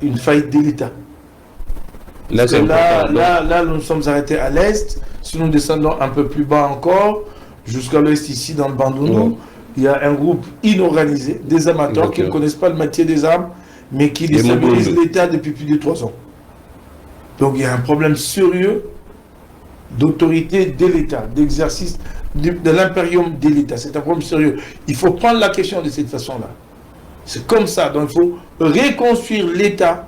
une faillite de l'État. Là, nous nous sommes arrêtés à l'est. Si nous descendons un peu plus bas encore, jusqu'à l'ouest ici, dans le Bandounou, il y a un groupe inorganisé, des amateurs qui ne connaissent pas le métier des armes, mais qui déstabilisent l'État depuis plus de 3 ans. Donc il y a un problème sérieux d'autorité de l'État, d'exercice de l'impérium de l'État. C'est un problème sérieux. Il faut prendre la question de cette façon-là. C'est comme ça. Donc il faut reconstruire l'État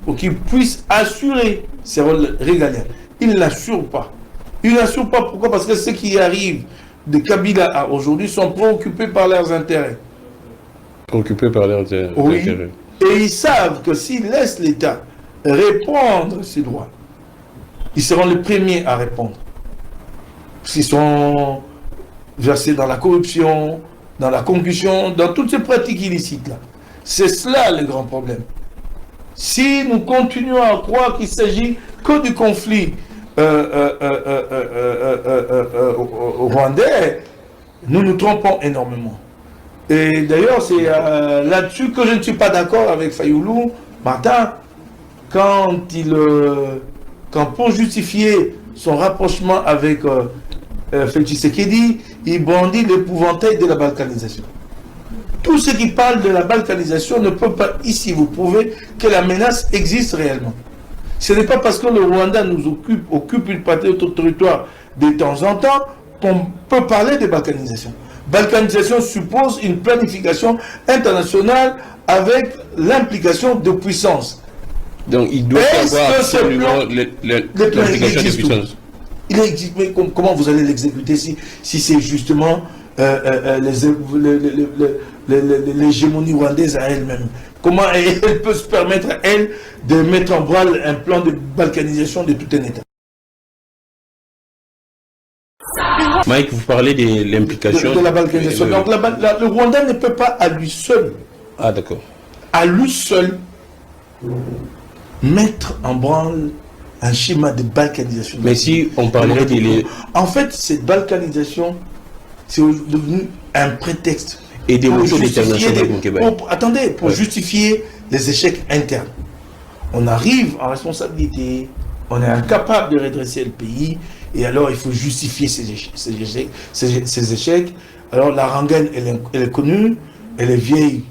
pour qu'il puisse assurer ses rôles régaliens. Il ne l'assure pas. Il ne l'assure pas. Pourquoi? Parce que ceux qui arrivent de Kabila à aujourd'hui sont préoccupés par leurs intérêts. Préoccupés par leurs intérêts. Oui. Et ils savent que s'ils laissent l'État répondre ses droits, ils seront les premiers à répondre. S'ils sont versés dans la corruption, dans la concussion, dans toutes ces pratiques illicites-là. C'est cela le grand problème. Si nous continuons à croire qu'il s'agit que du conflit rwandais, nous nous trompons énormément. Et d'ailleurs, c'est là-dessus que je ne suis pas d'accord avec Fayoulou Martin, quand pour justifier son rapprochement avec Félix Tshisekedi, il brandit l'épouvantail de la balkanisation. Tout ce qui parle de la balkanisation ne peut pas ici vous prouver que la menace existe réellement. Ce n'est pas parce que le Rwanda nous occupe une partie de notre territoire de temps en temps qu'on peut parler de balkanisation. Balkanisation suppose une planification internationale avec l'implication de puissances. Donc il doit y avoir absolument l'implication de puissances. Il existe, mais comment vous allez l'exécuter si c'est justement l'hégémonie rwandaise à elle-même? Comment elle peut se permettre, elle, de mettre en branle un plan de balkanisation de tout un État? Mike, vous parlez de l'implication de la balkanisation. Donc le Rwanda ne peut pas à lui seul, à lui seul, mettre en branle un schéma de balkanisation. Mais si on parlait de... En fait, cette balkanisation, c'est devenu un prétexte. Et des motions d'international au Québec. Pour justifier les échecs internes. On arrive en responsabilité, on est incapable de redresser le pays, et alors il faut justifier ces échecs. Alors la rengaine, elle est connue, elle est vieille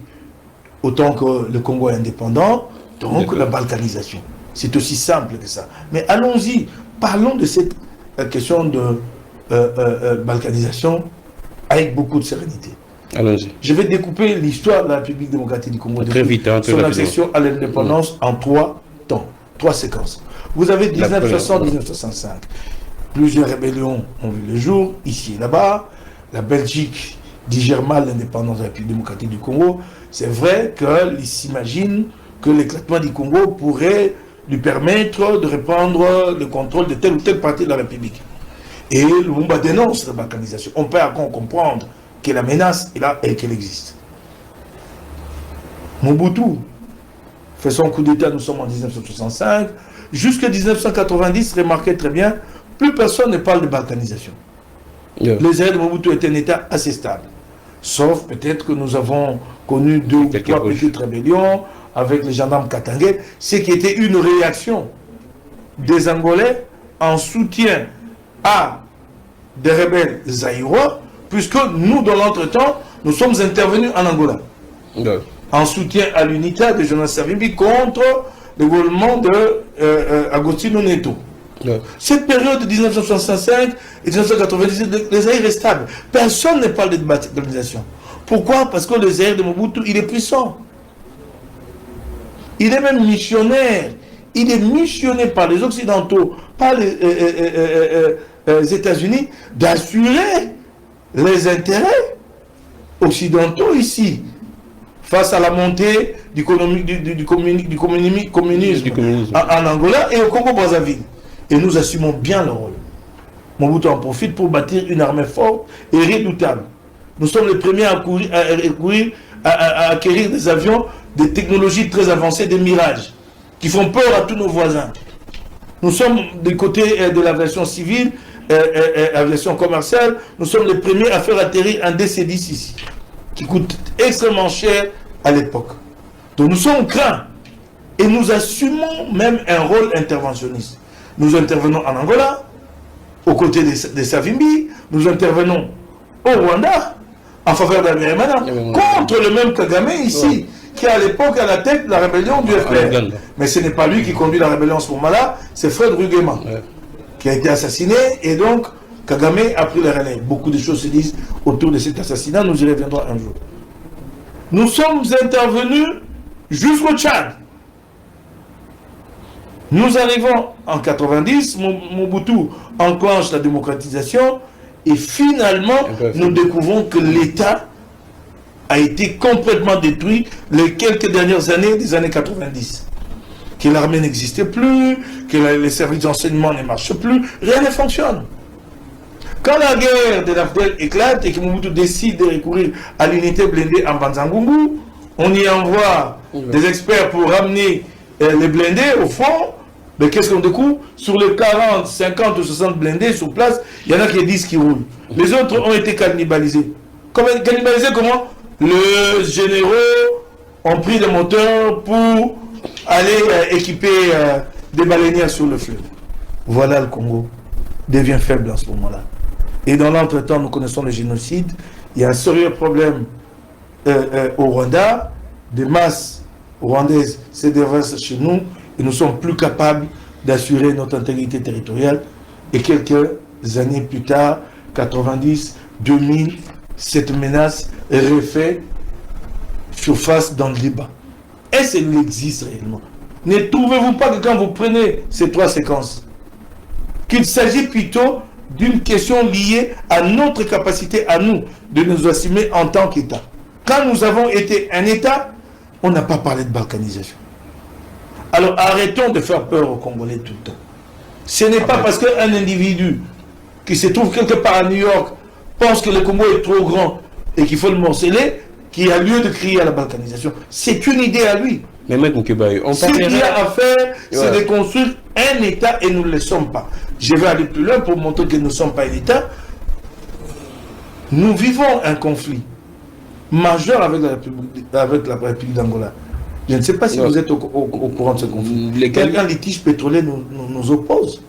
autant que le Congo est indépendant, donc la balkanisation. C'est aussi simple que ça. Mais allons-y, parlons de cette question de balkanisation avec beaucoup de sérénité. Allons-y. Je vais découper l'histoire de la République démocratique du Congo très vite, son accession à l'indépendance en 3 temps, 3 séquences. Vous avez 1960-1965. Plusieurs rébellions ont vu le jour, ici et là-bas. La Belgique digère mal l'indépendance de la République démocratique du Congo. C'est vrai qu'il s'imagine que l'éclatement du Congo pourrait lui permettre de reprendre le contrôle de telle ou telle partie de la République. Et Lumumba dénonce la balkanisation. On peut encore comprendre que la menace est là et qu'elle existe. Mobutu fait son coup d'État, nous sommes en 1965. Jusqu'en 1990, remarquez très bien, plus personne ne parle de balkanisation. Les aides de Mobutu étaient un État assez stable. Sauf peut-être que nous avons connu 2 ou 3 petites rébellions avec les gendarmes katangais, ce qui était une réaction des Angolais en soutien à des rebelles zaïrois, puisque nous, dans l'entretemps, nous sommes intervenus en Angola. En soutien à l'unité de Jonas Savimbi contre le gouvernement d'Agostino Neto. Cette période de 1965 et 1998, les Zaïre est stable. Personne ne parle de balkanisation. Pourquoi? Parce que le Zaïre de Mobutu, il est puissant. Il est même missionnaire. Il est missionné par les Occidentaux, par les États-Unis, d'assurer les intérêts occidentaux ici, face à la montée du communisme en Angola et au Congo-Brazzaville. Et nous assumons bien le rôle. Mobutu en profite pour bâtir une armée forte et redoutable. Nous sommes les premiers à acquérir des avions, des technologies très avancées, des Mirages, qui font peur à tous nos voisins. Nous sommes du côté de l'aviation civile, aviation commerciale, nous sommes les premiers à faire atterrir un DC-10 ici, qui coûte extrêmement cher à l'époque. Donc nous sommes craints. Et nous assumons même un rôle interventionniste. Nous intervenons en Angola, aux côtés des Savimbi, nous intervenons au Rwanda, en faveur d'Abiyarimana, contre le même Kagame ici, qui à l'époque à la tête de la rébellion du FPR. Mais ce n'est pas lui qui conduit la rébellion en ce moment-là, c'est Fred Rugema, qui a été assassiné, et donc Kagame a pris le relais. Beaucoup de choses se disent autour de cet assassinat, nous y reviendrons un jour. Nous sommes intervenus jusqu'au Tchad. Nous arrivons en 90, Mobutu enclenche la démocratisation, et finalement, nous découvrons que l'État a été complètement détruit les quelques dernières années des années 90. Que l'armée n'existait plus, que les services d'enseignement ne marchent plus, rien ne fonctionne. Quand la guerre de l'Afdel éclate et que Mobutu décide de recourir à l'unité blindée en Banzangungu, on y envoie des experts pour ramener les blindés au fond. Mais qu'est-ce qu'on découvre? Sur les 40, 50 ou 60 blindés sur place, il y en a qui disent qu'ils roulent. Les autres ont été cannibalisés. Cannibalisés comment? Les généraux ont pris le moteur pour aller équiper des baleinières sur le fleuve. Voilà, le Congo devient faible en ce moment-là. Et dans l'entretemps, nous connaissons le génocide. Il y a un sérieux problème au Rwanda. Des masses rwandaises se déversent chez nous et nous sommes plus capables d'assurer notre intégrité territoriale. Et quelques années plus tard, 90, 2000, cette menace refait surface dans le débat. Est-ce qu'elle existe réellement? Ne trouvez-vous pas que quand vous prenez ces trois séquences, qu'il s'agit plutôt d'une question liée à notre capacité à nous de nous assumer en tant qu'État? Quand nous avons été un État, on n'a pas parlé de balkanisation. Alors arrêtons de faire peur aux Congolais tout le temps. Ce n'est pas parce qu'un individu qui se trouve quelque part à New York pense que le Congo est trop grand et qu'il faut le morceler qu'il y a lieu de crier à la balkanisation. C'est une idée à lui. Mais M. Moukébaye, ce qu'il y a à faire, c'est de construire un État et nous ne le sommes pas. Je vais aller plus loin pour montrer que nous ne sommes pas un État. Nous vivons un conflit majeur avec la République d'Angola. Je ne sais pas si vous êtes au courant de ce conflit. Un litige pétrolier nous oppose.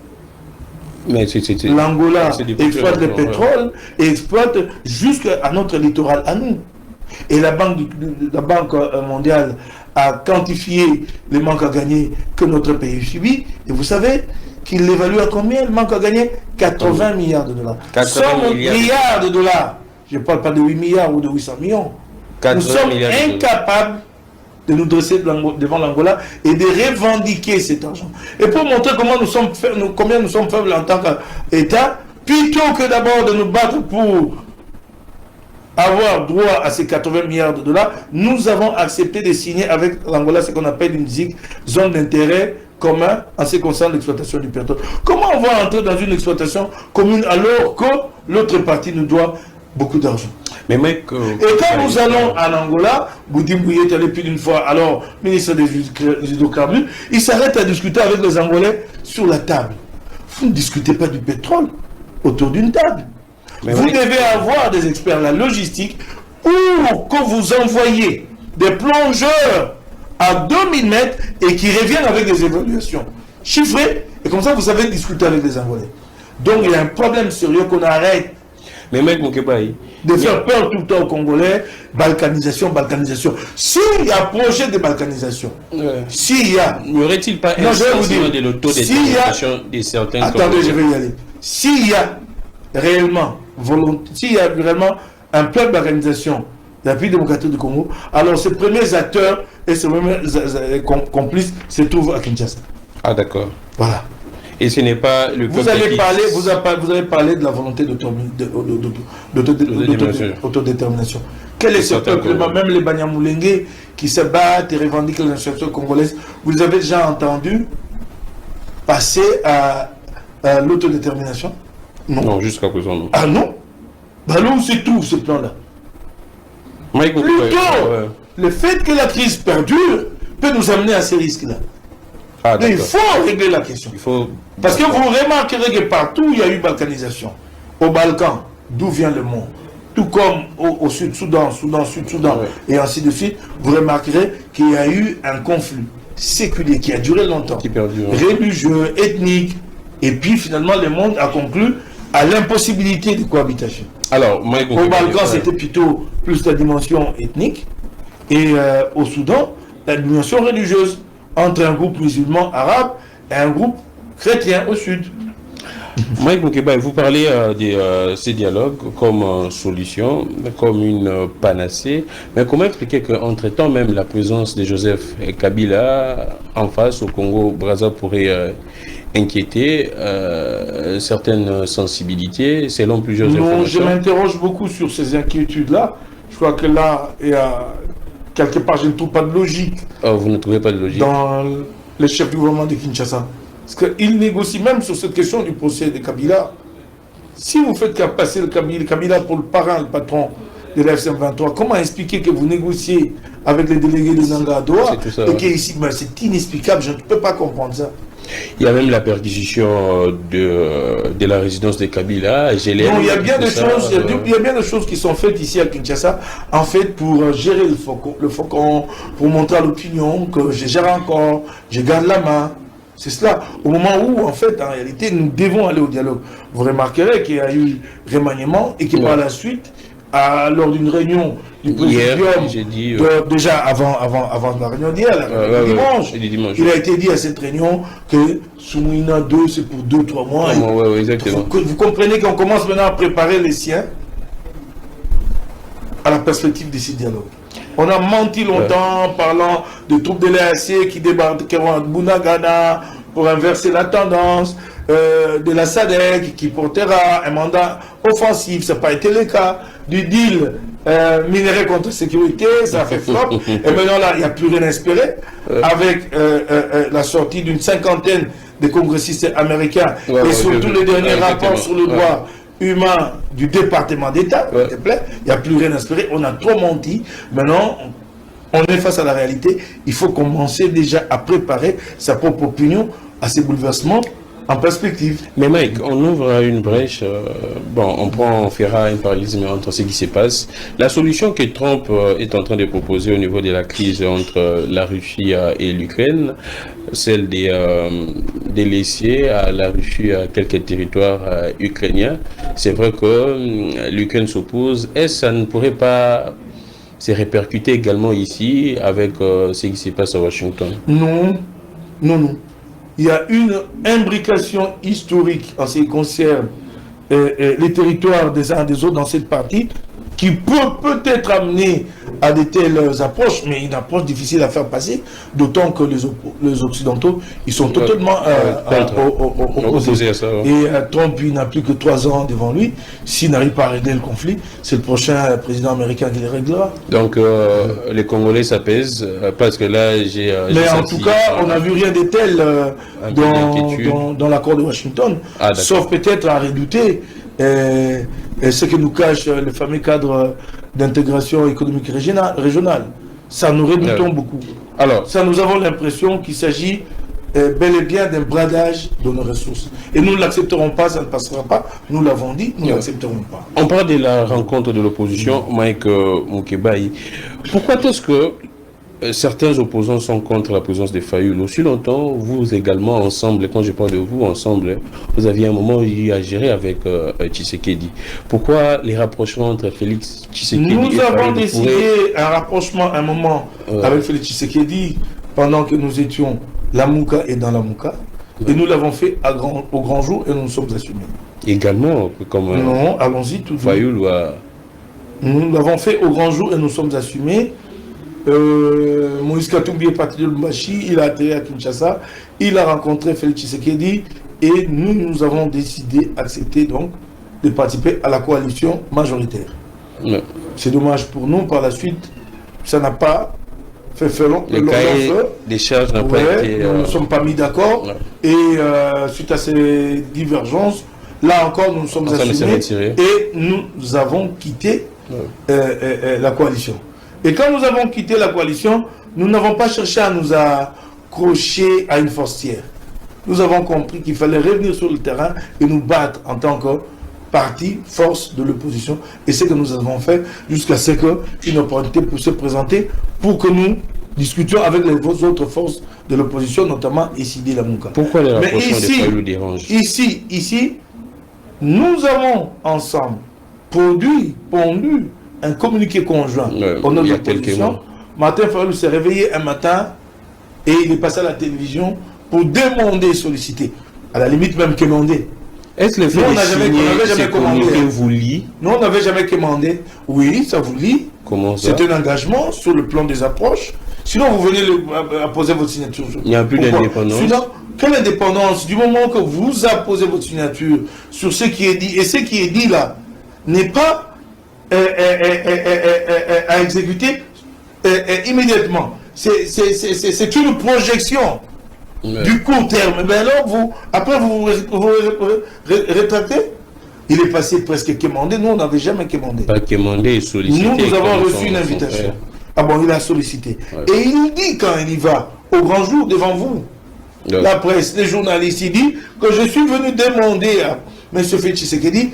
L'Angola exploite le pétrole et exploite jusqu'à notre littoral à nous. Et la Banque mondiale a quantifié les manques à gagner que notre pays subit. Et vous savez qu'il l'évalue à combien le manque à gagner? 80 milliards de dollars. 100 milliards de dollars. Je ne parle pas de 8 milliards ou de 800 millions. Nous sommes incapables de nous dresser devant l'Angola et de revendiquer cet argent. Et pour montrer combien nous sommes faibles en tant qu'État, plutôt que d'abord de nous battre pour avoir droit à ces 80 milliards de dollars, nous avons accepté de signer avec l'Angola ce qu'on appelle une ZIC, zone d'intérêt commun en ce qui concerne l'exploitation du pétrole. Comment on va entrer dans une exploitation commune alors que l'autre partie nous doit beaucoup d'argent? Mais mec, et quand nous allons en Angola, Boudimbouyé est allé plus d'une fois, alors ministre des hydrocarbures, il s'arrête à discuter avec les Angolais sur la table. Vous ne discutez pas du pétrole autour d'une table. Vous devez avoir des experts la logistique ou que vous envoyez des plongeurs à 2000 mètres et qui reviennent avec des évaluations chiffrées. Et comme ça, vous savez discuter avec les Angolais. Donc, il y a un problème sérieux qu'on arrête. Mais mec, Moukébaye, de faire peur tout le temps aux Congolais, balkanisation. S'il y a projet de balkanisation, s'il y a... N'y aurait-il pas un sentiment de l'autodétermination de certains Congolais? Attendez, je vais y aller. S'il y a réellement un plan d'organisation de la République démocratique du Congo, alors ces premiers acteurs et ces premiers complices se trouvent à Kinshasa. Ah d'accord. Voilà. Et ce n'est pas le vous avez parlé de la volonté d'autodétermination. Quel est ce peuple, même les Banyamulenge qui se battent et revendiquent les institutions congolaises, vous avez déjà entendu passer à l'autodétermination? Non, jusqu'à présent, non. Ah non? Bah là où se trouve ce plan-là? Plutôt, le fait que la crise perdure peut nous amener à ces risques-là. Ah, mais il faut régler la question. Parce que vous remarquerez que partout il y a eu balkanisation. Au Balkan, d'où vient le monde, tout comme au Sud-Soudan, Sud-Soudan, et ainsi de suite, vous remarquerez qu'il y a eu un conflit. séculier qui a duré longtemps, religieux, ethnique, et puis finalement le monde a conclu à l'impossibilité de cohabitation. Alors, au Balkan, c'était plutôt plus la dimension ethnique, et au Soudan, la dimension religieuse, entre un groupe musulman arabe et un groupe chrétien au sud. Mike Moukeba, vous parlez de ces dialogues comme solution, comme une panacée, mais comment expliquer qu'entre-temps, même la présence de Joseph Kabila en face au Congo-Brazza pourrait inquiéter certaines sensibilités, selon plusieurs informations? Je m'interroge beaucoup sur ces inquiétudes-là. Je crois que là, il y a quelque part, je ne trouve pas de logique. Oh, vous ne trouvez pas de logique? Dans le chef du gouvernement de Kinshasa. Parce qu'il négocie même sur cette question du procès de Kabila. Si vous faites passer le Kabila pour le parrain, le patron de la FCM23, comment expliquer que vous négociez avec les délégués de Nanga à Doha et qu'ici, c'est inexplicable, je ne peux pas comprendre ça. Il y a même la perquisition de la résidence de Kabila. Non, il y a bien des choses qui sont faites ici à Kinshasa, en fait, pour gérer le faucon, pour montrer à l'opinion que je gère encore, je garde la main. C'est cela. Au moment où, en fait, en réalité, nous devons aller au dialogue. Vous remarquerez qu'il y a eu remaniement et que par la suite, lors d'une réunion du présidium, déjà avant la réunion d'hier, dimanche, il a été dit à cette réunion que Soumouina 2, c'est pour 2-3 mois. Exactement. Vous comprenez qu'on commence maintenant à préparer les siens à la perspective de ces dialogues. On a menti longtemps parlant de troupes de l'AAC qui débarqueront à Bunagana pour inverser la tendance, de la SADC qui portera un mandat offensif, ça n'a pas été le cas, du deal minerai contre sécurité, ça a fait flop, et maintenant là, il n'y a plus rien à espérer, avec la sortie d'une cinquantaine de congressistes américains, et surtout le dernier rapport sur le droit humain du département d'État, s'il te plaît, il n'y a plus rien à espérer, on a trop menti, maintenant on est face à la réalité, il faut commencer déjà à préparer sa propre opinion à ces bouleversements en perspective. Mais Mike, on ouvre une brèche, on fera un parallélisme entre ce qui se passe. La solution que Trump est en train de proposer au niveau de la crise entre la Russie et l'Ukraine, celle de laisser à la Russie quelques territoires ukrainiens, c'est vrai que l'Ukraine s'oppose. Est-ce que ça ne pourrait pas se répercuter également ici avec ce qui se passe à Washington? Non. Il y a une imbrication historique en ce qui concerne les territoires des uns et des autres dans cette partie qui peut peut-être amener à de telles approches, mais une approche difficile à faire passer, d'autant que les Occidentaux, ils sont totalement opposés à ça. Et Trump, il n'a plus que 3 ans devant lui. S'il n'arrive pas à régler le conflit, c'est le prochain président américain qui le réglera. Donc, les Congolais s'apaisent, parce que là, mais en tout cas, on n'a vu rien de tel dans l'accord de Washington, sauf peut-être à redouter ce que nous cache le fameux cadre d'intégration économique régionale. Ça nous redoutons beaucoup. Alors, ça, nous avons l'impression qu'il s'agit bel et bien d'un bradage de nos ressources. Et nous ne l'accepterons pas, ça ne passera pas. Nous l'avons dit, nous ne l'accepterons pas. On parle de la rencontre de l'opposition, Mike Moukeba. Pourquoi est-ce que certains opposants sont contre la présence de Fayoulou? Aussi longtemps, vous également, ensemble, quand je parle de vous, ensemble, vous aviez un moment eu à gérer avec Tshisekedi. Pourquoi les rapprochements entre Félix Tshisekedi et Nous avons décidé un rapprochement un moment avec Félix Tshisekedi pendant que nous étions la Mouka et dans la Mouka. Et nous l'avons fait au grand jour et nous nous sommes assumés. Également, comme non, allons-y tout de suite. Fayoulou Nous l'avons fait au grand jour et nous sommes assumés. Moïse Katumbi est parti de Lumbashi, il a atterri à Kinshasa, il a rencontré Félix Tshisekedi et nous avons décidé, accepter donc de participer à la coalition majoritaire. C'est dommage pour nous, par la suite, ça n'a pas fait long. Le cahier des charges n'a pas été... Nous ne sommes pas mis d'accord et suite à ces divergences, là encore nous nous sommes assumés et nous avons quitté la coalition. Et quand nous avons quitté la coalition, nous n'avons pas cherché à nous accrocher à une forcière. Nous avons compris qu'il fallait revenir sur le terrain et nous battre en tant que parti, force de l'opposition. Et c'est ce que nous avons fait jusqu'à ce qu'une opportunité puisse se présenter pour que nous discutions avec les autres forces de l'opposition, notamment Sidi Lamouka. Pourquoi les rapprochements de Fayulu dérangent? Ici, nous avons ensemble pondu un communiqué conjoint au nom de l'opposition. Martin Fayulu s'est réveillé un matin et il est passé à la télévision pour demander, solliciter, à la limite même quémander. Est-ce le fait de signer ce communiqué vous lie? Nous, on n'avait jamais commandé. Oui, ça vous lie. Comment ça? C'est un engagement sur le plan des approches. Sinon, vous venez apposer votre signature. Il n'y a plus d'indépendance. Sinon, quelle indépendance? Du moment que vous apposez votre signature sur ce qui est dit, et ce qui est dit là n'est pas à exécuter immédiatement. C'est une projection du court terme. Mais alors, après, vous rétractez. Il est passé presque quémandé. Nous, on n'avait jamais quémandé. Pas quémandé, sollicité. Nous avons reçu une invitation. Ah bon, il a sollicité. Ouais. Et il dit quand il y va, au grand jour, devant vous, la presse, les journalistes, il dit que je suis venu demander à M. Félix Tshisekedi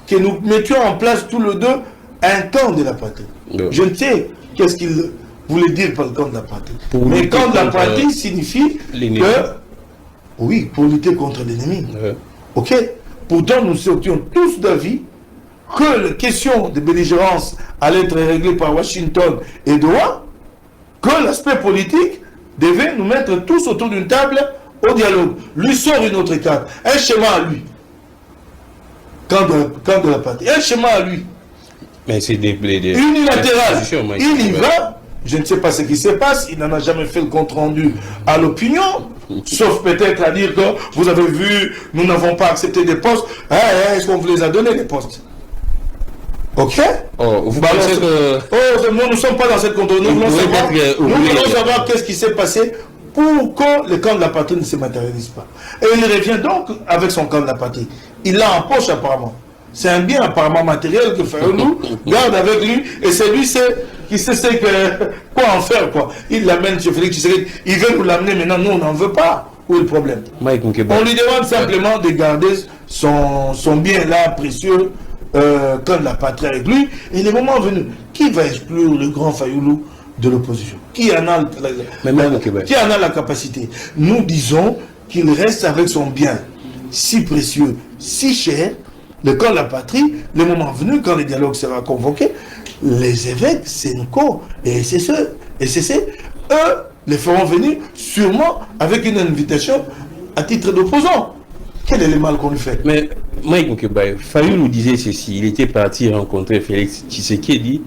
que nous mettions en place tous les deux un camp de la patrie. Je ne sais qu'est-ce qu'il voulait dire par le camp de la patrie. Mais camp de la patrie signifie que, oui, pour lutter contre l'ennemi. Ok. Pourtant, nous étions tous d'avis que la question de belligérance allait être réglée par Washington et Doha, que l'aspect politique devait nous mettre tous autour d'une table au dialogue. Lui sort une autre carte, un schéma à lui. Camp de la patrie, un schéma à lui. Mais c'est unilatéral. Il y va. Je ne sais pas ce qui se passe, il n'en a jamais fait le compte-rendu à l'opinion, sauf peut-être à dire que vous avez vu, nous n'avons pas accepté des postes. Est-ce qu'on vous les a donnés, les postes? Ok. Vous pensez que... nous ne sommes pas dans cette contrôle. Nous voulons savoir qu'est-ce qui s'est passé pour que le camp de la patrie ne se matérialise pas. Et il revient donc avec son camp de la patrie. Il l'a en poche apparemment. C'est un bien apparemment matériel que Fayulu garde avec lui, et c'est lui qui sait quoi en faire, quoi. Il l'amène chez Félix Tshisekedi, il veut nous l'amener maintenant, nous on n'en veut pas. Où est le problème? On lui demande simplement de garder son bien là précieux quand la patrie avec lui, et le moment venu, qui va exclure le grand Fayulu de l'opposition? Qui en a la capacité? Nous disons qu'il reste avec son bien si précieux, si cher, le camp de la patrie, le moment venu, quand le dialogue sera convoqué, les évêques, Sénco et SSE, eux, les feront venir sûrement avec une invitation à titre d'opposant. Quel est le mal qu'on lui fait? Mais Mike Moukebaye, Fayulu nous disait ceci, il était parti rencontrer Félix Tshisekedi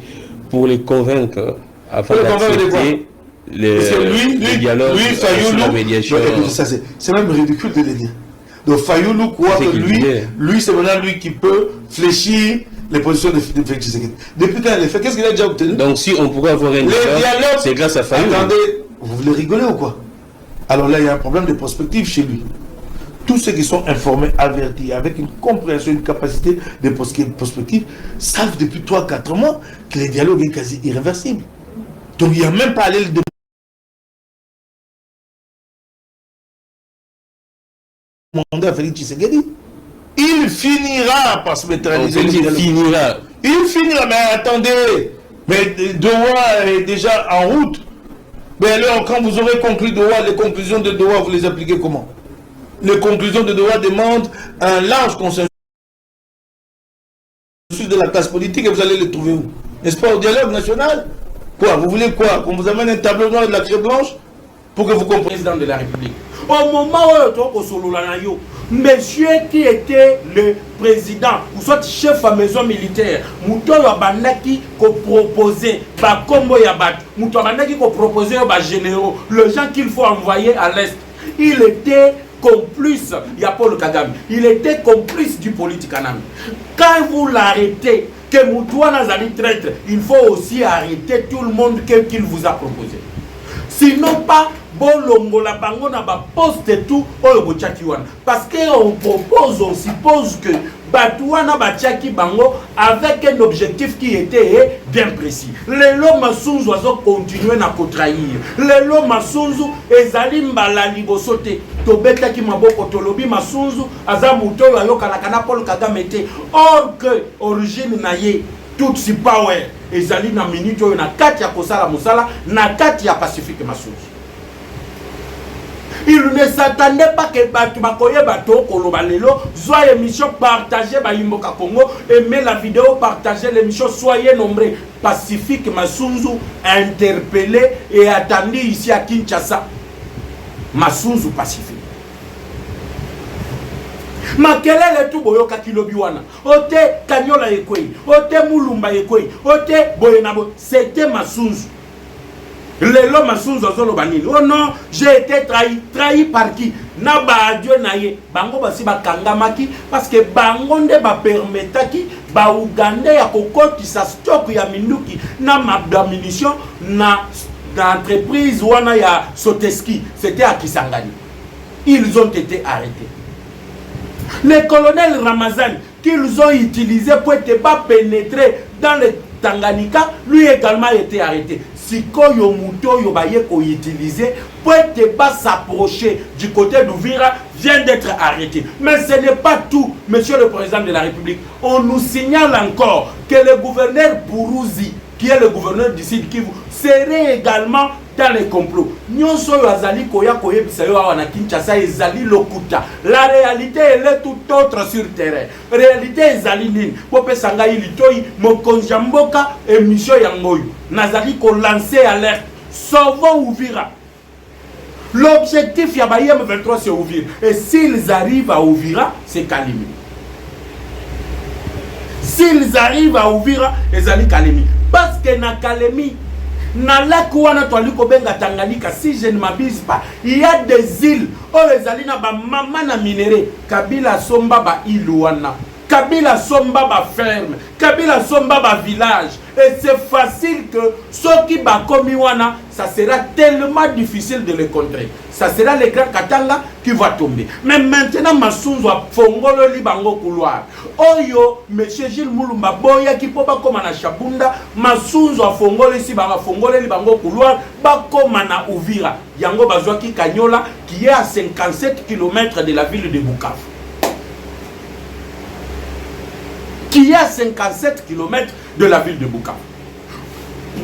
pour les convaincre afin d'accepter le dialogue sur la médiation. C'est même ridicule de le dire. Donc Fayulu croit que lui c'est maintenant lui qui peut fléchir les positions de Félix Tshisekedi. Depuis quand il a fait, qu'est-ce qu'il a déjà obtenu? Donc si on pourrait avoir un dialogue, c'est grâce à Fayulu. Attendez, vous voulez rigoler ou quoi? Alors là, il y a un problème de prospective chez lui. Tous ceux qui sont informés, avertis, avec une compréhension, une capacité de prospective, savent depuis 3-4 mois que le dialogue est quasi irréversible. Donc il n'y a même pas à aller le demander à Félix Tshisekedi. Il finira par se matérialiser. Il finira, mais attendez, mais Doha est déjà en route. Mais alors, quand vous aurez conclu Doha, les conclusions de Doha, vous les appliquez comment? Les conclusions de Doha demandent un large consensus de la classe politique, et vous allez le trouver où? N'est-ce pas au dialogue national? Quoi? Vous voulez quoi? Qu'on vous amène un tableau noir et de la craie blanche pour que vous compreniez? Président de la République. Au moment où monsieur qui était le président, ou soit chef à maison militaire, Mouton Yabanaki ko proposé, Bakombo Yabat, Mouton Yabanaki ko proposé aux généraux, les gens qu'il faut envoyer à l'Est. Il était complice, il y a Paul Kagame, il était complice du politique anami. Quand vous l'arrêtez, que Moutouana Zali traître, il faut aussi arrêter tout le monde qu'il vous a proposé. Sinon pas bolongo la bango na ba poste et tout oyo bochaki wana parce que on propose, on suppose que batouana bachaki bango avec un objectif qui était bien précis. Lelo masunzu azo continuer na kotrahir. Lelo masunzu ezali mbala liboso te tobetaki maboko tolobi masunzu aza muto ayoka na kana Paul Kagame te or que origine na ye Tutsi Power ezali na minute oyo na kati ya kosala musala na kati ya Pacifique Massoudi. Il ne s'attendait pas que Batu Bakoye Bato Kolobalelo, soit émission partagée par Imboka Congo, aimez la vidéo, partagez l'émission, soyez nombreux. Pacifique Massunzu interpellé et attendu ici à Kinshasa. Massunzu Pacifique. Makelele tu boyoka kilobi wana. Ote Kanyola Ekwe, ote Mulumba Ekwe, ote Boyenabo, c'était Massunzu. Lelo Massunzu azolo banini. Oh non, j'ai été trahi par qui? Na ba adieu naye. Bango basi ba kangamaki parce que bango nde ba permetaki ba Uganda ya kokoti sa stock ya minduki na munition na entreprise wana ya Soteski. C'était à Kisangani. Ils ont été arrêtés. Les colonels Ramazan qu'ils ont utilisé pour être pas pénétrer dans le Tanganyika, lui également a été arrêté. Si Koyo Muto Yobaye ko utilisé pour être pas s'approcher du côté d'Ouvira vient d'être arrêté. Mais ce n'est pas tout, Monsieur le Président de la République. On nous signale encore que le gouverneur Bourouzi, qui est le gouverneur du Sud Kivu, serait également dans les complots. La réalité elle est tout autre sur terrain. Réalité ezali nini? Pope sanga ilitoi mokonjamboka émission yangoyo. Nazali ko lancer alerte. Sauvons Ouvira. L'objectif ya Bayem 23 c'est Ouvira. Et s'ils arrivent à Ouvira, c'est Kalimi. S'ils arrivent à Ouvira, ezali Kalimi. Parce que na Kalemi na lac wana toaliko benga Tanganyika, si je ne m'abuse pas, il y a des îles où les alina ba mama na minéré. Kabila somba ba iluana, Kabila somba ba ferme, Kabila somba ba village. Et c'est facile que ceux qui ba komiwana, ça sera tellement difficile de les contrer. Ça sera le grand Katanga qui va tomber. Mais maintenant, Massunzu a fongolo li bango couloir. Oyo, monsieur Gilles Moulumba boya qui peut pas comme na Chabunda, Massunzu a fongolo ici banga fongolo li bango couloir, ba comme na Ouvira. Yango bazwa ki Kanyola qui est à 57 km de la ville de Bukavu. Qui est à 57 km de la ville de Bukavu.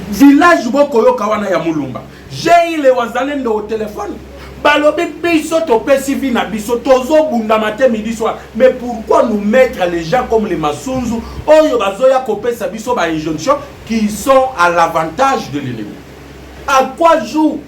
Village Bokoyo Kawana ya Mulumba. J'ai eu les Wazalendo au téléphone. Balobi biso to pesivi na biso tozo bunda matin midi soir. Mais pourquoi nous mettre les gens comme les Massunzu oyo bazoya kopesa biso ba injonction qui sont à l'avantage de l'ennemi? À quoi joue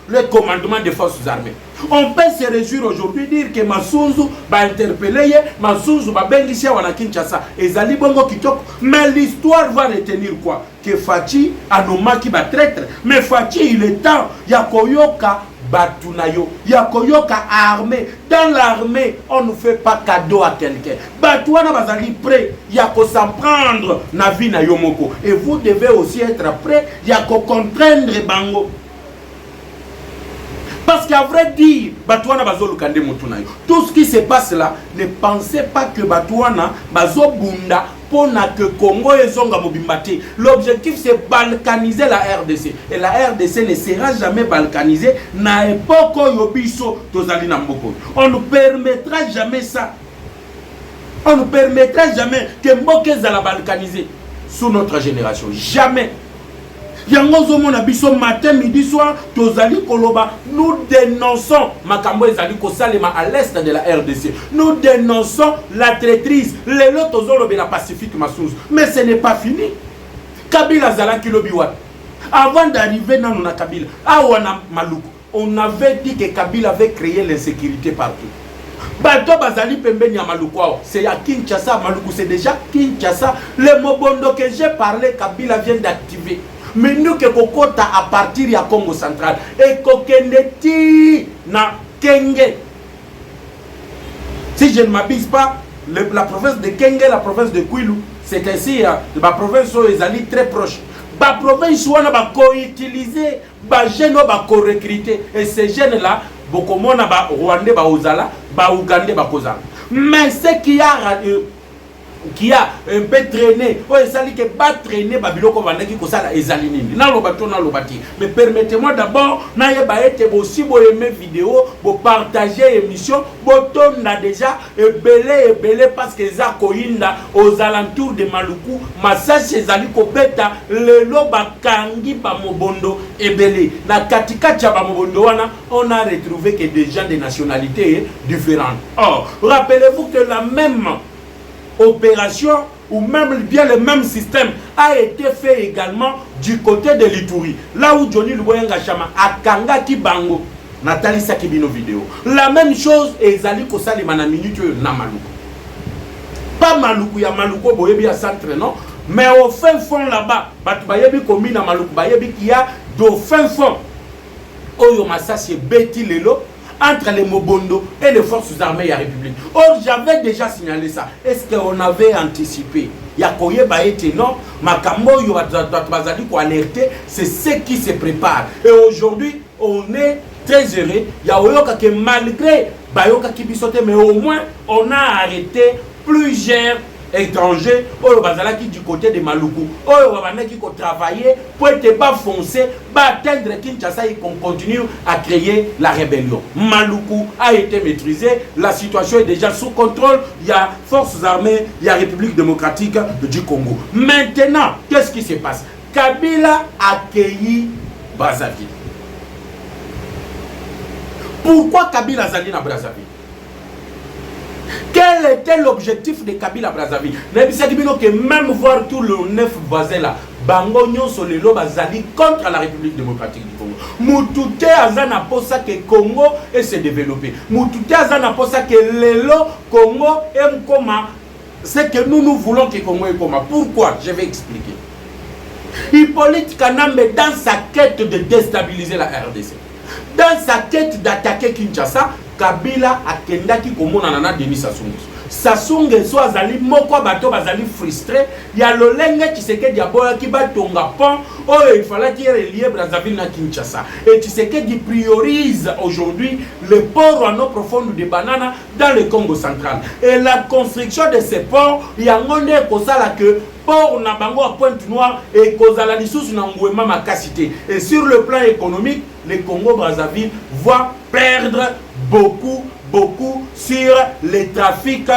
le commandement des forces armées? On peut se réjouir aujourd'hui dire que Massunzu va interpeller, Massunzu va bengissia wana Kinshasa. Ezali bongo kitoko. Mais l'histoire va retenir quoi? Que Fachi anomaki ba traître. Mais Fachi il est temps yakoyoka Batunayo, yakoyoka armée. Dans l'armée, on ne fait pas cadeau à quelqu'un. Batouana bazali prêt, yako s'en prendre na vie na yomoko. Et vous devez aussi être prêt, yako contraindre bango. Parce qu'à vrai dire, Batouana bazo kande mutunayo. Tout ce qui se passe là, ne pensez pas que Batouana bazo bunda pour que Congo et Zonga mobimbate. L'objectif c'est balkaniser la RDC. Et la RDC ne sera jamais balkanisée. Na époque yobiso tozali na mboko. On ne permettra jamais ça. On ne permettra jamais que Mboke zala balkaniser sous notre génération. Jamais. Yango zomona biso matin midi soir tozali koloba, nous dénonçons makambo ezali kosalema à l'est de la RDC. Nous dénonçons la traîtrise, les lots tozolobe la Pacifique Massunzu. Mais ce n'est pas fini. Kabila zalaki lobiwa. Avant d'arriver dans na Kabila, awana Maluku, on avait dit que Kabila avait créé l'insécurité partout. Bato bazali pembeni ya Maluku, c'est à Kinshasa. Maluku c'est déjà Kinshasa. Le Mobondo que j'ai parlé, Kabila vient d'activer. Mais nous que kokota à partir du Congo central et kokendeti na Kenge. Si je ne m'abuse pas, la province de Kenge, la province de Kwilu, c'est ainsi, la province où ils allaient très proche. La province où on a co-utilisé, les jeunes ont co-recruté. Et ces jeunes-là, beaucoup de Rwandais, Ozala, Ougandais, Kozala. Mais ce qui a qui a un peu traîné, oh ezali que pas traîner babiloko bandaki ko sala ezali nini na lobato na lobati. Mais permettez-moi d'abord na yeba ete aussi bo aimer vidéo, bo partager émission, bo tonda déjà ebele parce que za koinda aux alentours de Maluku, masasi ezali ko beta lelo bakangi ba mobondo ebele na katikati ya ba mobondo wana on a retrouvé que des gens de nationalités différentes. Or, rappelez-vous que la même opération ou même bien le même système a été fait également du côté de l'Ituri. Là où Johnny Luboyenga Chama a Kanga Kibango, Nathalie Sakibino vidéo. La même chose ezali ko salima na minute na Maluku. Pas Maluku ya Maluku boyebi à centre non, mais au fin fond là-bas, batu bayebi komi na Maluku bayebi qui a do fin fond. Oyo masasi beti lelo entre les Mobondo et les forces armées de la République. Or, j'avais déjà signalé ça. Est-ce qu'on avait anticipé? Yakoye Baete, non? Makambo, alerté, c'est ce qui se prépare. Et aujourd'hui, on est très heureux. Yaoyoka que malgré Bayoka Kibisote, mais au moins, on a arrêté plusieurs étrangers qui du côté de Maluku qui ont travaillé pour être pas foncé atteindre Kinshasa et qu'on continue à créer la rébellion. Maluku a été maîtrisé, la situation est déjà sous contrôle, il y a forces armées, il y a République démocratique du Congo. Maintenant, qu'est-ce qui se passe? Kabila a accueilli Brazzaville. Pourquoi Kabila a accueilli Brazzaville? Quel était l'objectif de Kabila Brazzaville? Que même voir tout le 9 voisins là, Bango Nyonso Lelo Bazali contre la République démocratique du Congo. Moutouté Azana Posa que Congo et se développer. Moutouté Azana Posa que Lelo Congo aime comment. C'est que nous voulons que Congo est comment. Pourquoi? Je vais expliquer. Hippolyte Kanambe dans sa quête de déstabiliser la RDC, dans sa quête d'attaquer Kinshasa, Kabila a kendaki komona nana Denis Sassou Nguesso. Sassou Nguesso azali moko bato bazali frustré. Ya lolenge Tshisekedi aboya ki batonga pont. Oh, il fallait qu'il relie Brazzaville na Kinshasa. Et Tshisekedi priorise aujourd'hui le port en eau profonde de Banana dans le Congo central. Et la construction de ces ports, il y a un kosala que port na bango à Pointe-Noire et kozala lisusu na ngwema makasité. Et sur le plan économique, le Congo Brazzaville va perdre beaucoup sur les trafics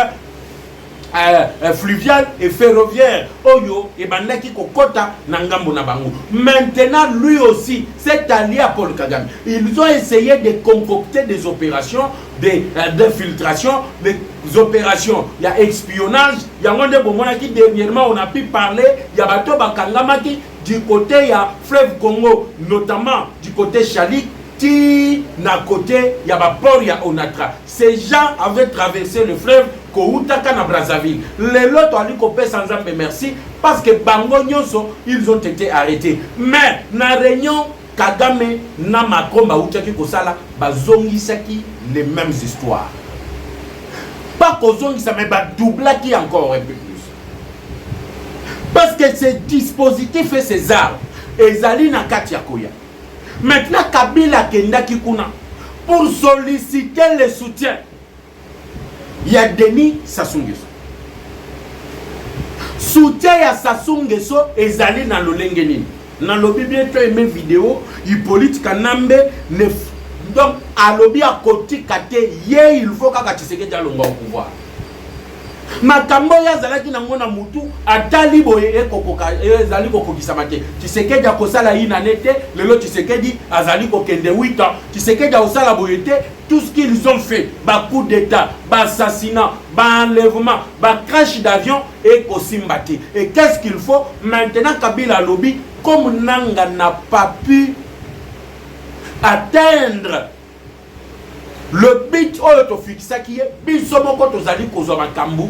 fluvial et ferroviaire. Oyo et bandaki kokota nangambo na bango. Maintenant, lui aussi, s'est allié à Paul Kagame. Ils ont essayé de concocter des opérations d'infiltration, des opérations. Il y a espionnage. Il y a un de qui dernièrement on a pu parler. Il y a bateau bakangamaki du côté il y a fleuve Congo, notamment du côté Chalik. Na côté, il y a un port, il y a Onatra. Ces gens avaient traversé le fleuve Koutaka na Brazzaville. Les lots ont dit qu'on peut sans âme merci parce que Bango Nyonso, ils ont été arrêtés. Mais na réunion, Kagame na Macron Baoutaki Kosala, bazongisaki les mêmes histoires. Pas kozongisa mais doublaki encore un peu plus. Parce que ces dispositifs et ces armes, ezali na Katia Koya. Maintenant, Kabila Kendaki Kuna, pour solliciter le soutien, il y a Denis Sassou Nguesso. Soutien à Sassou Nguesso et Zali dans le Lengeni. Dans le bibliothèque, aimé vidéo, Hippolyte Kanambe, donc à l'objet à côté, il faut que Tshisekedi ait au pouvoir. Makambo ya zalaki na ngona mutu atali boye ekokoka ezali kokokisa mate Tshisekedi akosala ina nete lelo Tshisekedi azali kokende 8 ans Tshisekedi osala boyete tout ce qu'ils ont fait ba coup d'état ba assassinat ba enlèvement ba crash d'avion et kosimbati. Et qu'est-ce qu'il faut maintenant? Kabila lobby comme Nanga n'a pas pu atteindre le but qui est bisomoko tozali kozoma kambu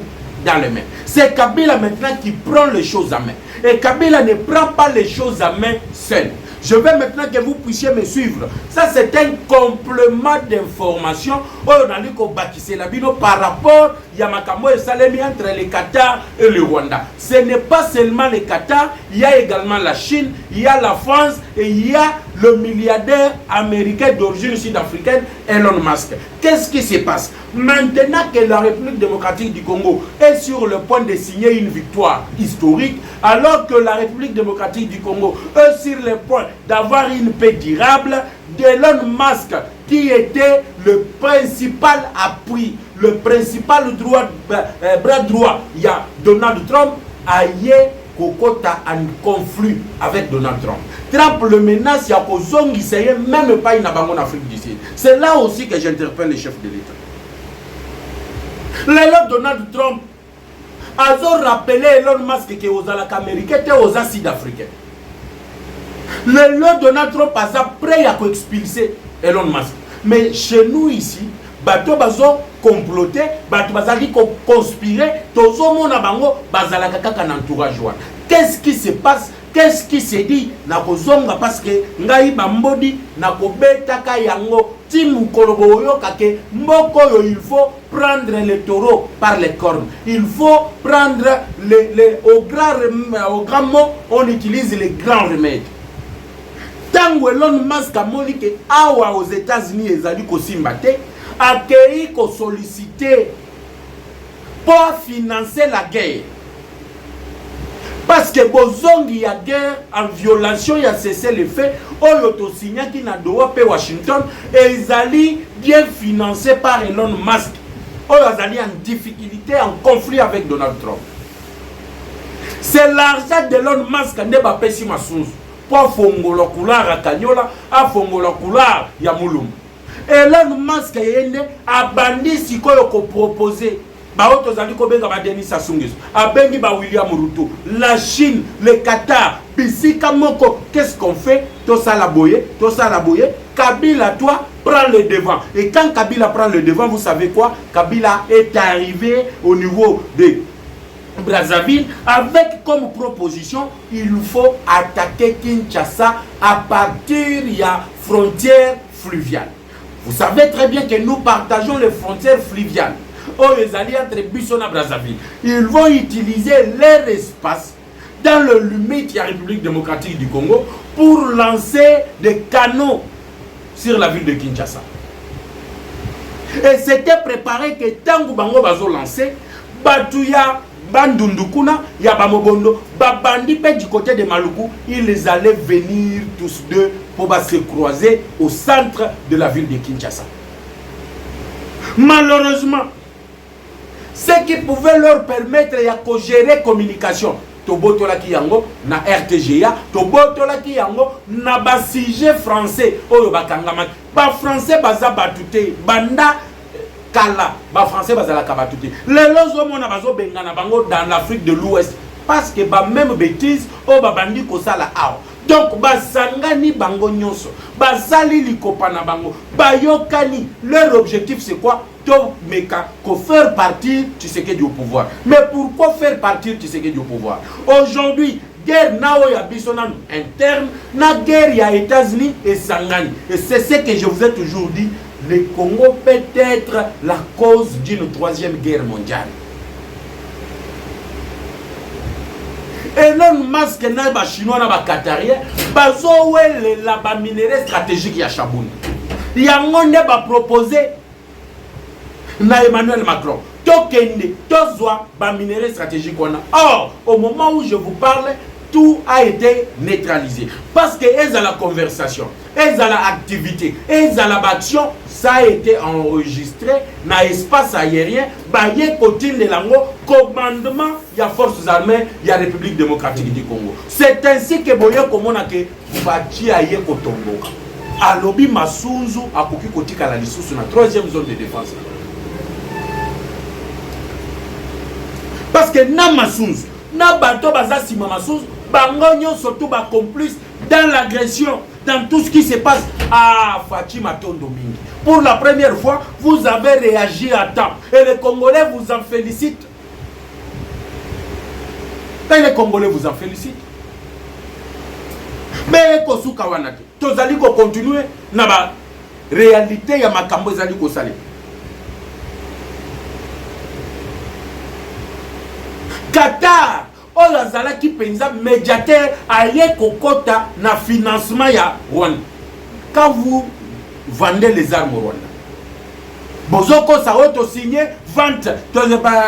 dans les mains. C'est Kabila maintenant qui prend les choses à main. Et Kabila ne prend pas les choses à main seul. Je veux maintenant que vous puissiez me suivre. Ça, c'est un complément d'information par rapport à Yamakamo et Salemi entre le Qatar et le Rwanda. Ce n'est pas seulement le Qatar il y a également la Chine, il y a la France et il y a le milliardaire américain d'origine sud-africaine, Elon Musk. Qu'est-ce qui se passe? Maintenant que la République démocratique du Congo est sur le point de signer une victoire historique, alors que la République démocratique du Congo est sur le point d'avoir une paix durable, Elon Musk, qui était le principal appui, le principal bras droit, il y a Donald Trump, aïe kokota en conflit avec Donald Trump. Trump le menace, il y a Kozongi, c'est même pas une abandon en Afrique du Sud. C'est là aussi que j'interpelle les chefs de l'État. Là, Donald Trump a rappelé Elon Musk qui est aux Américains et aux Sud-Africains. Le Donald Trump a prêt à expulser Elon Musk. Mais chez nous ici, bato bazo comploter, bato bazali conspirer, tozo mona bango bazala kaka na entourage wana. Qu'est-ce qui se passe? Qu'est-ce qui se dit? Na kozonga parce que ngai bambodi na kobetaka yango timu kolobo yo kake mboko yo, il faut prendre les taureaux par les cornes. Il faut prendre au grand mot, on utilise les grands remèdes. Tango Elon Musk a moni que awa aux États-Unis ezali ko simbate accueilli ko solliciter pour financer la guerre. Parce que bozongi ya guerre en violation ya cessé le fait oyo to signa ki na doa pe Washington ezali bien financé par Elon Musk. Oyo ezali en difficulté, en conflit avec Donald Trump. C'est l'argent d'Elon Musk ne ba pesi masunzu. Pour fongola couleur à Kanyola, à fongola couleur ya Mulum. Elon Musk yende abandi sikoyo ko proposer ba auto zali ko benga ba Denis Sassou Nguesso, abengi ba William Ruto, la Chine, le Qatar, bisika moko, qu'est-ce qu'on fait? To sala boye, Kabila toi prend le devant. Et quand Kabila prend le devant, vous savez quoi? Kabila est arrivé au niveau de Brazzaville avec comme proposition il faut attaquer Kinshasa à partir de la frontière fluviale. Vous savez très bien que nous partageons les frontières fluviales. Les alliés entre Bissau et Brazzaville, ils vont utiliser leur espace dans le limite de la République démocratique du Congo pour lancer des canaux sur la ville de Kinshasa. Et c'était préparé que tant que Bango va lancer, Batouya Bandundukuna, Yabamobondo, Babandi Pé du côté de Maluku, ils allaient venir tous deux pour se croiser au centre de la ville de Kinshasa. Malheureusement, ce qui pouvait leur permettre de gérer communication, Tobotola Kiyango, na RTGA, Tobotola Kiyango, na basige français, Oyo Bakangama, ba français baza batute, banda Kala, ba français bazala kabatute. Les lozo mona bazo bengana bango dans l'Afrique de l'Ouest parce que ba même bêtise o ba bandi ko sala aw. Donc ba sangani bango nyonso, ba sali likopana bango, ba yokani. Leur objectif c'est quoi? To meka ko faire partir Tshisekedi au pouvoir. Mais pourquoi faire partir Tshisekedi au pouvoir? Aujourd'hui, guerre nao ya bisonano interne, na guerre ya États-Unis et sangani. Et c'est ce que je vous ai toujours dit. Le Congo peut être la cause d'une troisième guerre mondiale. Elon Musk na ba chinois na ba qatarien bazo wele la ba minerai stratégique ya Chabuni. Yango ne ba proposer na Emmanuel Macron. Tokende tozwa ba minerai stratégique wana. Or, au moment où je vous parle, tout a été neutralisé. Parce que elles ont la conversation, elles ont l'activité, elles ont l'action, ça a été enregistré dans l'espace aérien, baye côté de l'ango, commandement, il y a forces armées, il y a République démocratique du Congo. C'est ainsi que boye comme on a que bati aye kotongo. Alobi masunzu akoki kotika la lisusu na troisième zone de défense. Parce que na masunzu, na bato bazasi masunzu, bangonyo surtout ba complice dans l'agression, dans tout ce qui se passe à Fatima Tondoming. Pour la première fois, vous avez réagi à temps. Et les Congolais vous en félicitent. Et les Congolais vous en félicitent. Mais Kosuka Wanate, tozali ko continuer na ba réalité ya makambo ezali ko sale. Qatar oyo azalaki penza médiateur aye kokota na financement ya Rwanda. Quand vous vendez les armes au Rwanda, bozoko sa auto signé vente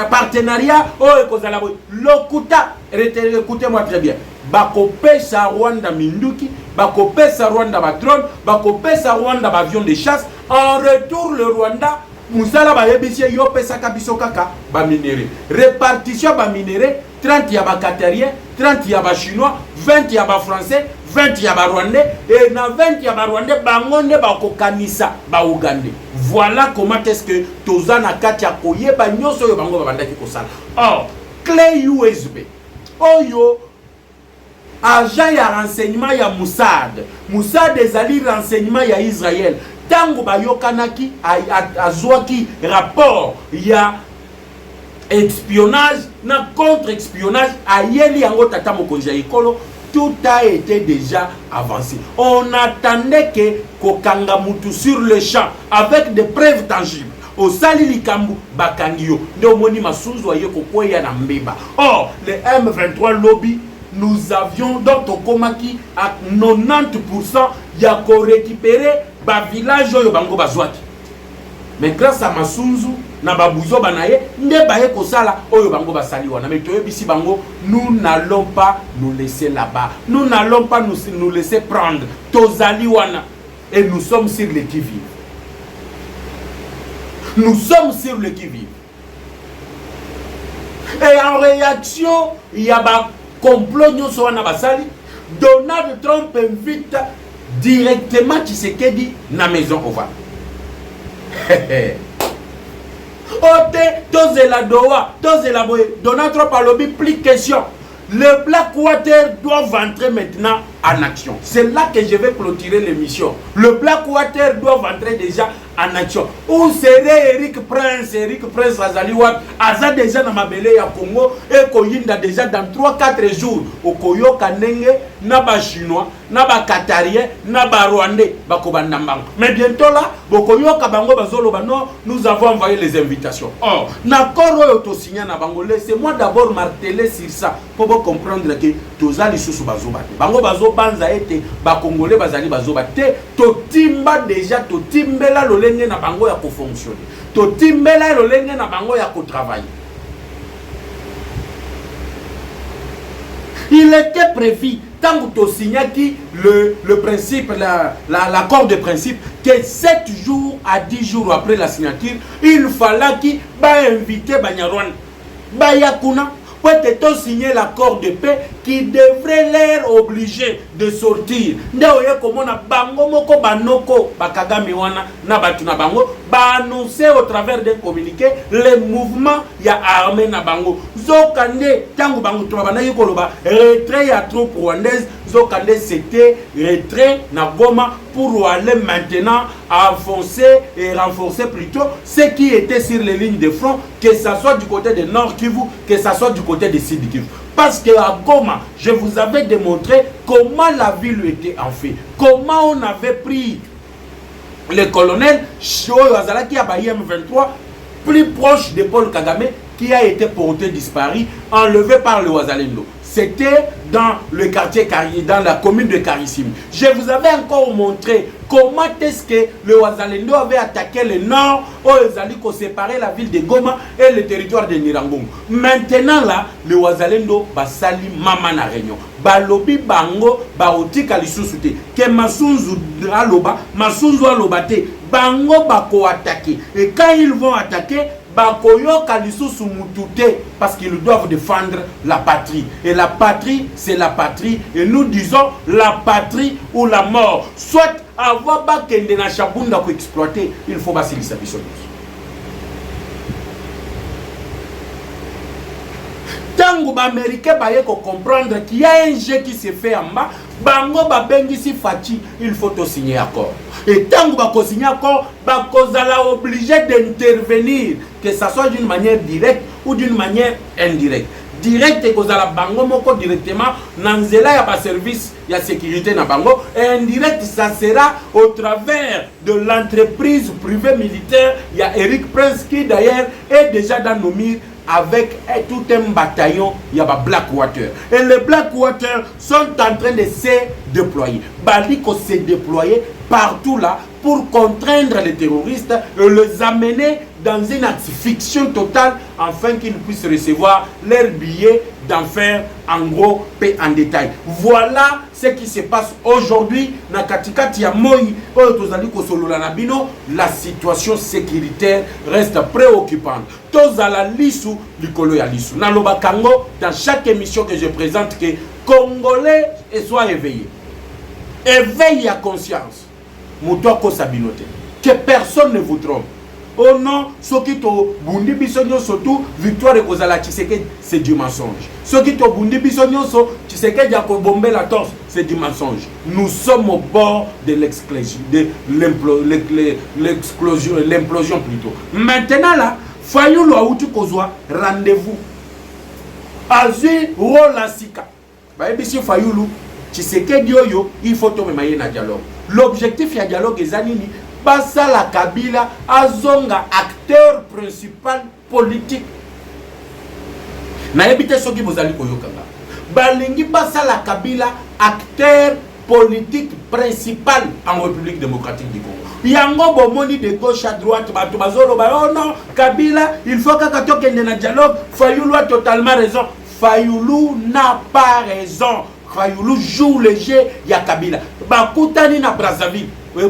partenariat oyo kozala boy lokuta. Écoutez-moi très bien. Bakopesa Rwanda minduki, bakopesa Rwanda drone, bakopesa Rwanda avion de chasse. En retour le Rwanda musala ba yebisi yo pesa kabiso kaka ba minéré. Répartition ba minéré, 30 ya ba qatarien, 30 ya ba chinois, 20 ya ba français, 20 ya ba rwandais et na 20 ya ba rwandais bangonde ba kokanisa ba ougandais. Voilà comment est-ce que tozana kati ya koyeba nyoso yo bango ba bandaki kosala. Or, clé USB. Oyo agent ya renseignement ya Mossad. Mossad ezali renseignement ya Israël. Tango bayokanaki azwaki rapport ya espionnage na contre-espionnage ayeli yango tata mokonzi ya ekolo, tout a été déjà avancé. On attendait que kokanga mutu sur le champ avec des preuves tangibles. Au sali likambu bakangio ndio moni masunzu aye kokweya na mbeba. Or le M23 lobby, nous avions donc tokomaki à 90% ya ko récupérer ba village oyo bango bazwaki. Mais grâce à masunzu na babuzo banaye nde baye kosala oyo bango basali wana. Mais toyebisi bango, nous n'allons pas nous laisser là-bas, nous n'allons pas nous laisser prendre tozali wana, et nous sommes sur le qui-vive. Nous sommes sur le qui-vive. Et en réaction, il y a un complot nyoso wana basali. Donald Trump invite directement Tshisekedi na maison ovale. Ote tozela doa, tozela boye. Donald Trump a lobby plus question. Le Blackwater doit entrer maintenant en action. C'est là que je vais clôturer l'émission. Le Blackwater doit entrer déjà en action. Où serait Eric Prince Azaliwat Aza déjà dans ma belé à Congo et Koyinda déjà dans 3-4 jours. Au Koyo Kanenge, Naba Chinois, Naba Qatarien, Naba Rwandais, Bakobandambang. Mais bientôt là, Bokoyo Kabango Bazolo Bano, nous avons envoyé les invitations. Or, Nakoro Otosigna Nabango, laissez-moi d'abord marteler sur ça pour comprendre que Tozali Susu Bazobate. Bango Bazo Banza ete, Bakongolais Bazali Bazobate, Totimba déjà, Totimbela Lolenge na bango ya ko fonctionner. Totimbela Lolenge na bango ya ko travailler. Il était prévu, tant que tu signais le principe, l'accord de principe, que 7 jours à 10 jours après la signature, il fallait qu'il invite Banyarwan, Bayakuna, peut-être signer l'accord de paix qui devrait leur obliger de sortir. Ndaoye comme na bango moko banoko bakagami wana na batu na bango ba annoncer au travers d'un communiqué les mouvements ya armée na bango. Zokande tangu bango to bana yikoloba retrait ya troupes rwandaises. Zokande c'était retrait na Goma pour aller maintenant enfoncer et renforcer plutôt ce qui était sur les lignes de front, que ça soit du côté de Nord Kivu, que ça soit du côté de Sud Kivu. Parce que à Goma, je vous avais démontré comment la ville était en fait, comment on avait pris le colonel Shoyo Azalaki à M23, plus proche de Paul Kagame, qui a été porté disparu, enlevé par le Ouazalendo. C'était dans le quartier, dans la commune de Karissim. Je vous avais encore montré comment est-ce que le Ouazalendo avait attaqué le nord, où ils allaient séparer la ville de Goma et le territoire de Nirangong. Maintenant là, le Ouazalendo va sali mama na réunion. Balobi bango baoti kalisusuté. Que Masunzu aloba, Masunzu alobate, bango bako attaquer. Et quand ils vont attaquer, Bakoyo Kalisusu Mutute, parce qu'ils doivent défendre la patrie. Et la patrie, c'est la patrie. Et nous disons la patrie ou la mort. Soit avoir bakende na chabunda pour exploiter, il faut basili sa biso. Tango ba américain ba yeko comprendre qu'il y a un jeu qui se fait en bas, bango ba bengi si fati, il faut te signer accord. Et tango ba ko signer accord, ba kozala obligé d'intervenir, que ça soit d'une manière directe ou d'une manière indirecte. Direct et kozala bango moko directement nanzela ya ba service ya sécurité na bango, et indirect ça sera au travers de l'entreprise privée militaire ya Eric Prince qui d'ailleurs est déjà dans nos murs avec tout un bataillon, il y a Blackwater. Et les Blackwater sont en train de se déployer. Baliko s'est déployé partout là pour contraindre les terroristes et les amener dans une asphyxion totale afin qu'ils puissent recevoir leurs billets d'enfer en gros et en détail. Voilà ce qui se passe aujourd'hui na katikati ya moi oyo tozali kosolola na bino. La situation sécuritaire reste préoccupante. Tozala lisu likolo ya lisu. Na lobakango dans chaque émission que je présente que Congolais et soient éveillés. Éveille à conscience. Moutouako Sabinote. Que personne ne vous trompe. Oh non, ce qui to bundi bisonyo surtout victoire et Kozala Tshisekedi, c'est du mensonge. Ce qui to bundi bisonyo so Tshisekedi a bombé la torse, c'est du mensonge. Nous sommes au bord de l'explosion, l'implosion plutôt. Maintenant là, Fayulu a outu kozwa rendez-vous. Azui Rola Sika. Ba ebisi Fayulu Tshisekedi oyo, il faut tomber mailler na dialogue. L'objectif ya dialogue ezanini basa la Kabila azonga acteur principal politique. Na ebite soki bozali koyokanga. Balingi basa la Kabila acteur politique principal en République démocratique du Congo. Yango bomoni de gauche à droite bato bazolo ba oh non Kabila il faut que tokende na dialogue. Fayulu a totalement raison. Fayulu n'a pas raison. Fayulu joue le jeu ya Kabila. Bakutani na Brazzaville. Le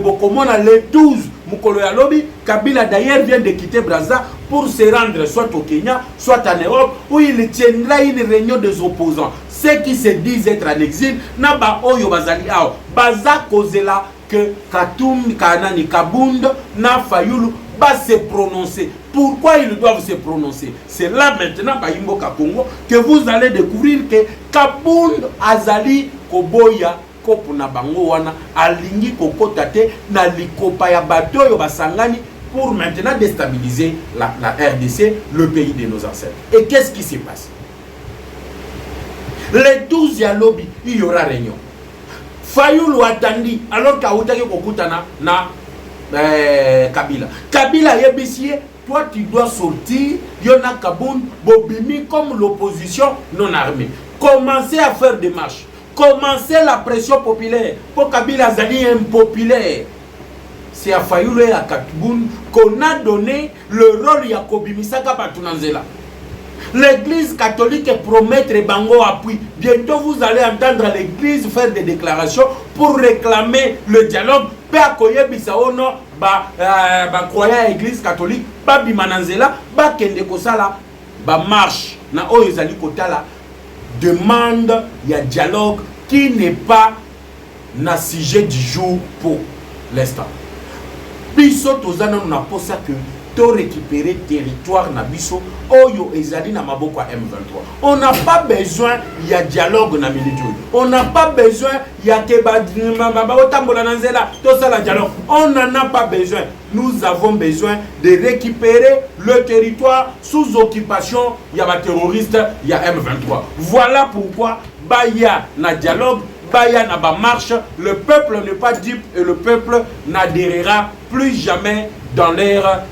12, Mukolo ya Lobi, Kabila d'ailleurs vient de quitter Brazza pour se rendre soit au Kenya, soit en Europe, où il tiendra une réunion des opposants. Ceux qui se disent être en exil, Naba Oyo Bazali Ao, Baza Kozela, que Katoum, Kanani, Kabund, Na Fayulu, va se prononcer. Pourquoi ils doivent se prononcer? C'est là maintenant, Bayimbo Kakongo, que vous allez découvrir que Kabund Azali Koboya kopo na bango wana alingi kokota te na likopa ya bato yo basangani pour maintenant déstabiliser la RDC, le pays de nos ancêtres. Et qu'est-ce qui se passe? Le 12 ya lobby, il y aura réunion. Fayulu atandi alors qu'autaki kokutana na Kabila. Kabila yebisie, toi tu dois sortir, Yona Kaboun, Bobimi comme l'opposition non armée. Commencez à faire des marches. Commencer la pression populaire pour Kabila Zali impopulaire. C'est à Fayulu et à Katboun qu'on a donné le rôle de Yakobi Misaka Patunanzela. L'église catholique promet Bango appui. Bientôt vous allez entendre l'église faire des déclarations pour réclamer le dialogue. Père Koye Bisaono, croyant l'église catholique, Bimananzela, Kende Kosala, marche na Oyezali Kotala. Demande, il y a dialogue qui n'est pas na sujet du jour pour l'instant. Biso tozana na posa que to récupérer territoire na biso oyo ezali na maboko à M23. On n'a pas besoin il y a dialogue na milieu. On n'a pas besoin il y a otambola na nzela to ça la dialogue. On n'en a pas besoin. Nous avons besoin de récupérer le territoire sous occupation. Il y a des terroristes, il y a M23. Voilà pourquoi Baya na dialogue, Baya na ba marche. Le peuple n'est pas dupe et le peuple n'adhérera plus jamais dans leur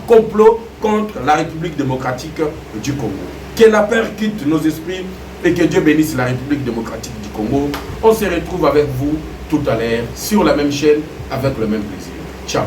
complot contre la République démocratique du Congo. Que la paix quitte nos esprits et que Dieu bénisse la République démocratique du Congo. On se retrouve avec vous tout à l'heure sur la même chaîne avec le même plaisir. Ciao.